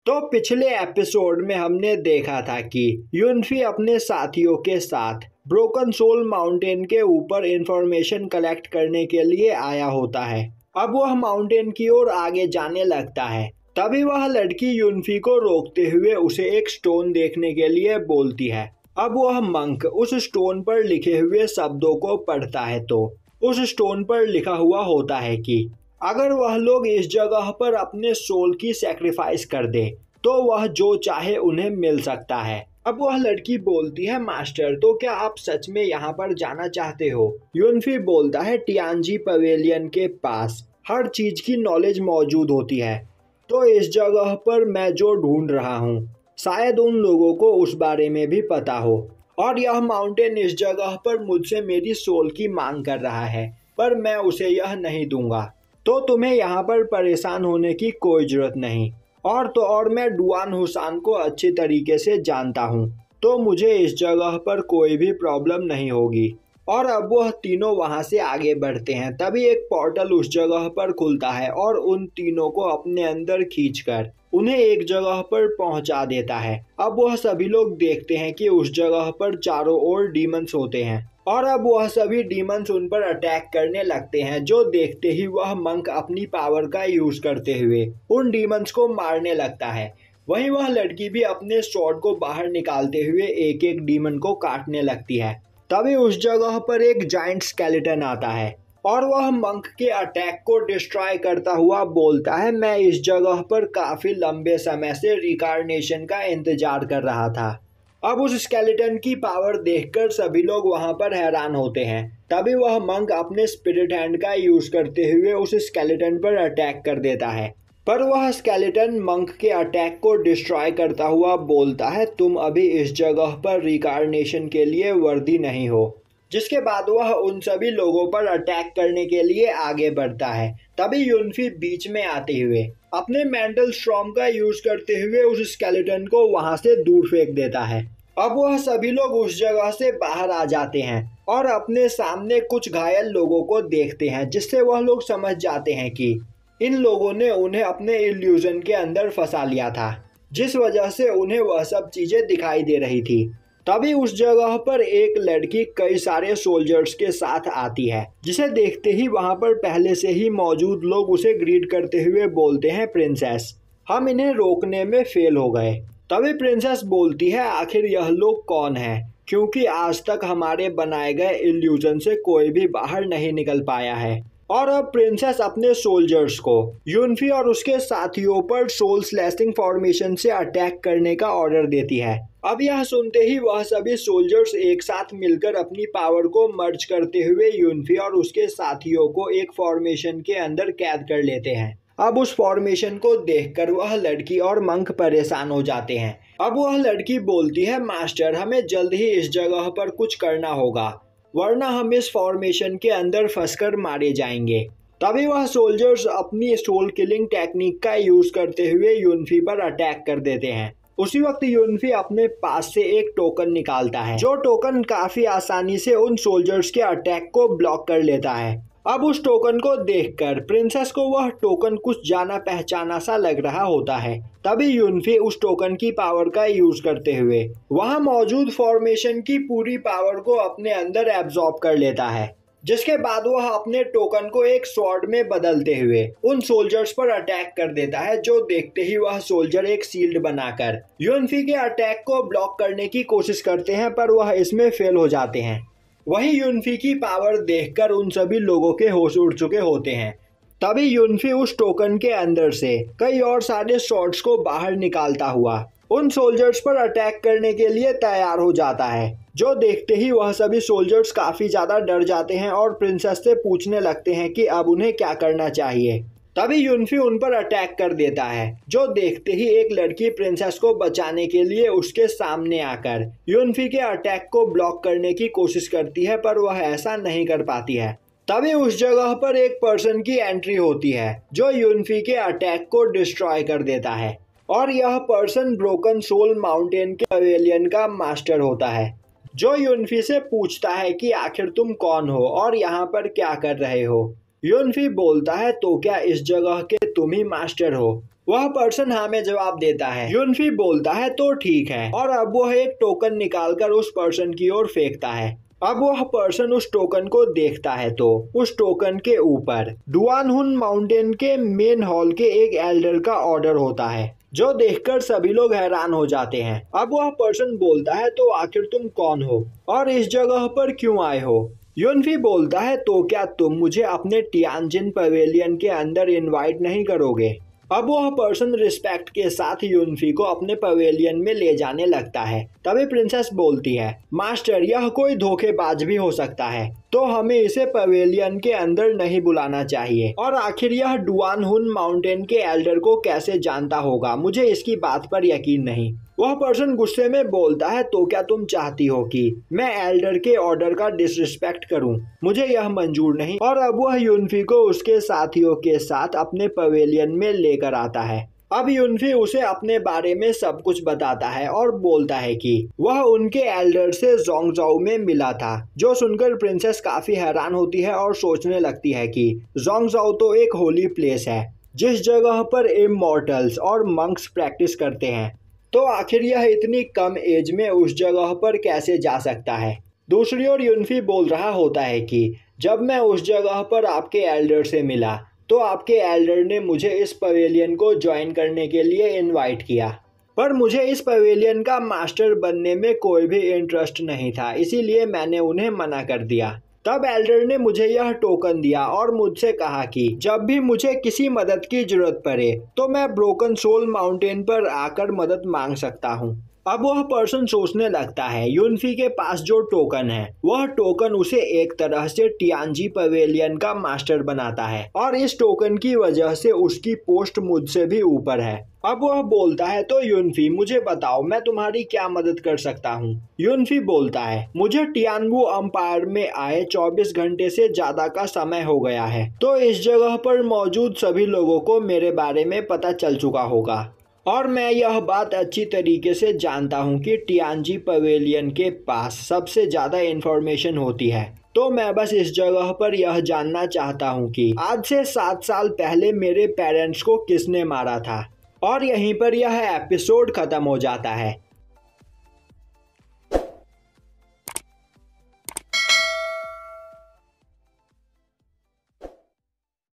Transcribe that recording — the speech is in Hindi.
तो पिछले एपिसोड में हमने देखा था कि युनफी अपने साथियों के साथ ब्रोकन सोल माउंटेन के ऊपर इंफॉर्मेशन कलेक्ट करने के लिए आया होता है। अब वह माउंटेन की ओर आगे जाने लगता है। तभी वह लड़की युनफी को रोकते हुए उसे एक स्टोन देखने के लिए बोलती है। अब वह मंक उस स्टोन पर लिखे हुए शब्दों को पढ़ता है तो उस स्टोन पर लिखा हुआ होता है कि अगर वह लोग इस जगह पर अपने सोल की सैक्रिफाइस कर दे तो वह जो चाहे उन्हें मिल सकता है। अब वह लड़की बोलती है, मास्टर तो क्या आप सच में यहाँ पर जाना चाहते हो? युनफी बोलता है, टियानजी पवेलियन के पास हर चीज की नॉलेज मौजूद होती है, तो इस जगह पर मैं जो ढूंढ रहा हूँ शायद उन लोगों को उस बारे में भी पता हो, और यह माउंटेन इस जगह पर मुझसे मेरी सोल की मांग कर रहा है, पर मैं उसे यह नहीं दूंगा। तो तुम्हें यहाँ पर परेशान होने की कोई जरूरत नहीं। और तो और मैं डुआन हुसान को अच्छी तरीके से जानता हूँ, तो मुझे इस जगह पर कोई भी प्रॉब्लम नहीं होगी। और अब वह तीनों वहां से आगे बढ़ते हैं। तभी एक पोर्टल उस जगह पर खुलता है और उन तीनों को अपने अंदर खींचकर उन्हें एक जगह पर पहुंचा देता है। अब वह सभी लोग देखते हैं कि उस जगह पर चारों ओर डीमंस होते हैं और अब वह सभी डीमंस उन पर अटैक करने लगते हैं, जो देखते ही वह मंक अपनी पावर का यूज करते हुए उन डीमंस को मारने लगता है। वहीं वह लड़की भी अपने स्वॉर्ड को बाहर निकालते हुए एक एक डीमन को काटने लगती है। तभी उस जगह पर एक जाइंट स्केलेटन आता है और वह मंक के अटैक को डिस्ट्रॉय करता हुआ बोलता है, मैं इस जगह पर काफी लंबे समय से रिकार्नेशन का इंतजार कर रहा था। अब उस स्केलेटन की पावर देखकर सभी लोग वहां पर हैरान होते हैं। तभी वह मंक अपने स्पिरिट हैंड का यूज करते हुए उस स्केलेटन पर अटैक कर देता है, पर वह स्केलेटन मंक के अटैक को डिस्ट्रॉय करता हुआ बोलता है, तुम अभी इस जगह पर रिकार्नेशन के लिए वर्दी नहीं हो। जिसके बाद वह उन सभी लोगों पर अटैक करने के लिए आगे बढ़ता है। तभी युनफी बीच में आते हुए अपने मेंटल स्ट्रॉम का यूज करते हुए उस स्केलेटन को वहां से दूर फेंक देता है। अब वह सभी लोग उस जगह से बाहर आ जाते हैं और अपने सामने कुछ घायल लोगों को देखते हैं, जिससे वह लोग समझ जाते हैं कि इन लोगों ने उन्हें अपने इल्यूजन के अंदर फंसा लिया था, जिस वजह से उन्हें वह सब चीजें दिखाई दे रही थी। तभी उस जगह पर एक लड़की कई सारे सोल्जर्स के साथ आती है, जिसे देखते ही वहां पर पहले से ही मौजूद लोग उसे ग्रीट करते हुए बोलते हैं, प्रिंसेस हम इन्हें रोकने में फेल हो गए। तभी प्रिंसेस बोलती है, आखिर यह लोग कौन है, क्योंकि आज तक हमारे बनाए गए इल्यूजन से कोई भी बाहर नहीं निकल पाया है। और अब प्रिंसेस अपने सोल्जर्स को युनफी और उसके साथियों पर सोल स्लैशिंग फॉर्मेशन से अटैक करने का ऑर्डर देती है। अब यह सुनते ही वह सभी सोल्जर्स एक साथ मिलकर अपनी पावर को मर्ज करते हुए युनफी और उसके साथियों को एक फॉर्मेशन के अंदर कैद कर लेते हैं। अब उस फॉर्मेशन को देखकर वह लड़की और मंक परेशान हो जाते हैं। अब वह लड़की बोलती है, मास्टर हमें जल्द ही इस जगह पर कुछ करना होगा, वरना हम इस फॉर्मेशन के अंदर फंसकर मारे जाएंगे। तभी वह सोल्जर्स अपनी सोल किलिंग टेक्निक का यूज करते हुए युनफी पर अटैक कर देते हैं। उसी वक्त युनफी अपने पास से एक टोकन निकालता है, जो टोकन काफी आसानी से उन सोल्जर्स के अटैक को ब्लॉक कर लेता है। अब उस टोकन को देखकर प्रिंसेस को वह टोकन कुछ जाना पहचाना सा लग रहा होता है। तभी युनफी उस टोकन की पावर का यूज करते हुए वहां मौजूद फॉर्मेशन की पूरी पावर को अपने अंदर एब्जॉर्ब कर लेता है, जिसके बाद वह अपने टोकन को एक स्वॉर्ड में बदलते हुए उन सोल्जर्स पर अटैक कर देता है, जो देखते ही वह सोल्जर एक शील्ड बनाकर युनफी के अटैक को ब्लॉक करने की कोशिश करते हैं, पर वह इसमें फेल हो जाते हैं। वहीं युनफी की पावर देखकर उन सभी लोगों के होश उड़ चुके होते हैं। तभी युनफी उस टोकन के अंदर से कई और सारे शॉट्स को बाहर निकालता हुआ उन सोल्जर्स पर अटैक करने के लिए तैयार हो जाता है, जो देखते ही वह सभी सोल्जर्स काफी ज्यादा डर जाते हैं और प्रिंसेस से पूछने लगते हैं कि अब उन्हें क्या करना चाहिए। तभी युनफी उन पर अटैक कर देता है, जो देखते ही एक लड़की प्रिंसेस को बचाने के लिए उसके सामने आकर युनफी के अटैक को ब्लॉक करने की कोशिश करती है, पर वह ऐसा नहीं कर पाती है। तभी उस जगह पर एक पर्सन की एंट्री होती है, जो युनफी के अटैक को डिस्ट्रॉय कर देता है, और यह पर्सन ब्रोकन सोल माउंटेन के पवेलियन का मास्टर होता है, जो युनफी से पूछता है कि आखिर तुम कौन हो और यहाँ पर क्या कर रहे हो। युनफी बोलता है, तो क्या इस जगह के तुम ही मास्टर हो? वह पर्सन हाँ में जवाब देता है। यूनफी बोलता है तो ठीक है, और अब वह एक टोकन निकालकर उस पर्सन की ओर फेंकता है। अब वह पर्सन उस टोकन को देखता है तो उस टोकन के ऊपर डुआनहुन माउंटेन के मेन हॉल के एक एल्डर का ऑर्डर होता है, जो देखकर सभी लोग हैरान हो जाते हैं। अब वह पर्सन बोलता है तो आखिर तुम कौन हो और इस जगह पर क्यों आए हो? यूनफी बोलता है तो क्या तुम मुझे अपने टियानजिन पवेलियन के अंदर इनवाइट नहीं करोगे? अब वह पर्सन रिस्पेक्ट के साथ यूनफी को अपने पवेलियन में ले जाने लगता है। तभी प्रिंसेस बोलती है, मास्टर यह कोई धोखेबाज भी हो सकता है, तो हमें इसे पवेलियन के अंदर नहीं बुलाना चाहिए। और आखिर यह डुआनहुन माउंटेन के एल्डर को कैसे जानता होगा? मुझे इसकी बात पर यकीन नहीं। वह पर्सन गुस्से में बोलता है तो क्या तुम चाहती हो कि मैं एल्डर के ऑर्डर का डिसरिस्पेक्ट करूं? मुझे यह मंजूर नहीं। और अब वह यूनफी को उसके साथियों के साथ अपने पवेलियन में लेकर आता है। अब यूनफी उसे अपने बारे में सब कुछ बताता है और बोलता है कि वह उनके एल्डर से जोंगजाओ में मिला था, जो सुनकर प्रिंसेस काफी हैरान होती है और सोचने लगती है कि जोंगजाओ तो एक होली प्लेस है, जिस जगह पर इमॉर्टल्स और मंक्स प्रैक्टिस करते हैं, तो आखिर यह इतनी कम एज में उस जगह पर कैसे जा सकता है? दूसरी ओर यूनफी बोल रहा होता है कि जब मैं उस जगह पर आपके एल्डर से मिला तो आपके एल्डर ने मुझे इस पवेलियन को ज्वाइन करने के लिए इनवाइट किया, पर मुझे इस पवेलियन का मास्टर बनने में कोई भी इंटरेस्ट नहीं था, इसीलिए मैंने उन्हें मना कर दिया। तब एल्डर ने मुझे यह टोकन दिया और मुझसे कहा कि जब भी मुझे किसी मदद की जरूरत पड़े तो मैं ब्रोकन सोल माउंटेन पर आकर मदद मांग सकता हूँ। अब वह पर्सन सोचने लगता है यूनफी के पास जो टोकन है वह टोकन उसे एक तरह से टियानजी पवेलियन का मास्टर बनाता है, और इस टोकन की वजह से उसकी पोस्ट मुझसे भी ऊपर है। अब वह बोलता है तो यूनफी मुझे बताओ मैं तुम्हारी क्या मदद कर सकता हूँ? यूनफी बोलता है मुझे टियानवू अम्पायर में आए 24 घंटे से ज्यादा का समय हो गया है, तो इस जगह पर मौजूद सभी लोगों को मेरे बारे में पता चल चुका होगा, और मैं यह बात अच्छी तरीके से जानता हूँ कि टियानजी पवेलियन के पास सबसे ज्यादा इंफॉर्मेशन होती है। तो मैं बस इस जगह पर यह जानना चाहता हूँ कि आज से 7 साल पहले मेरे पेरेंट्स को किसने मारा था। और यहीं पर यह एपिसोड खत्म हो जाता है।